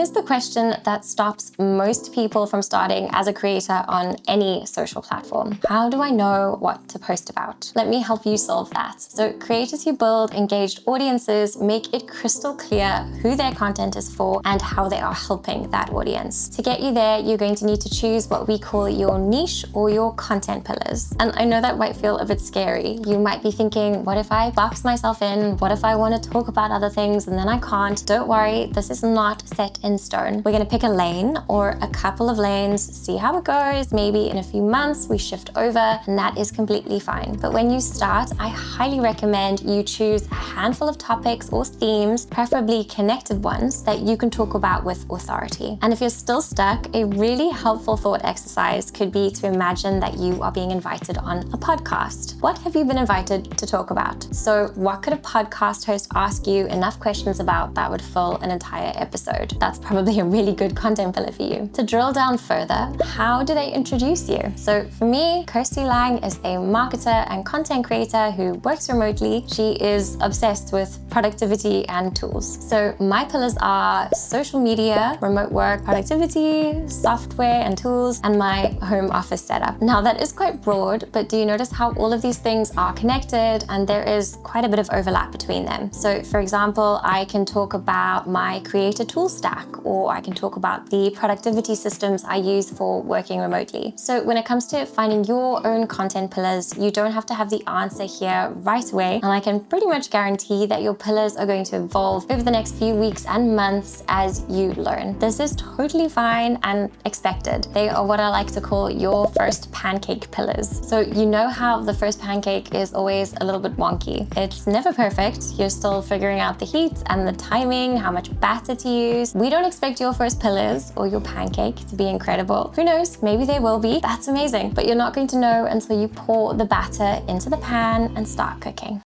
here's the question that stops most people from starting as a creator on any social platform. How do I know what to post about? Let me help you solve that. So creators who build engaged audiences make it crystal clear who their content is for and how they are helping that audience. To get you there, you're going to need to choose what we call your niche or your content pillars. And I know that might feel a bit scary. You might be thinking, what if I box myself in? What if I want to talk about other things and then I can't? Don't worry, this is not set in stone. We're going to pick a lane or a couple of lanes, see how it goes. Maybe in a few months we shift over, and that is completely fine. But when you start, I highly recommend you choose a handful of topics or themes, preferably connected ones, that you can talk about with authority. And if you're still stuck, a really helpful thought exercise could be to imagine that you are being invited on a podcast. What have you been invited to talk about? So what could a podcast host ask you enough questions about that would fill an entire episode? That's probably a really good content pillar for you. To drill down further, how do they introduce you? So for me, Kirsti Lang is a marketer and content creator who works remotely. She is obsessed with productivity and tools. So my pillars are social media, remote work, productivity, software and tools, and my home office setup. Now that is quite broad, but do you notice how all of these things are connected and there is quite a bit of overlap between them? So for example, I can talk about my creator tool stack, or I can talk about the productivity systems I use for working remotely. So when it comes to finding your own content pillars, you don't have to have the answer here right away. And I can pretty much guarantee that your pillars are going to evolve over the next few weeks and months as you learn. This is totally fine and expected. They are what I like to call your first pancake pillars. So you know how the first pancake is always a little bit wonky. It's never perfect. You're still figuring out the heat and the timing, how much batter to use. We don't expect your first pillars or your pancake to be incredible. Who knows, maybe they will be. That's amazing. But you're not going to know until you pour the batter into the pan and start cooking.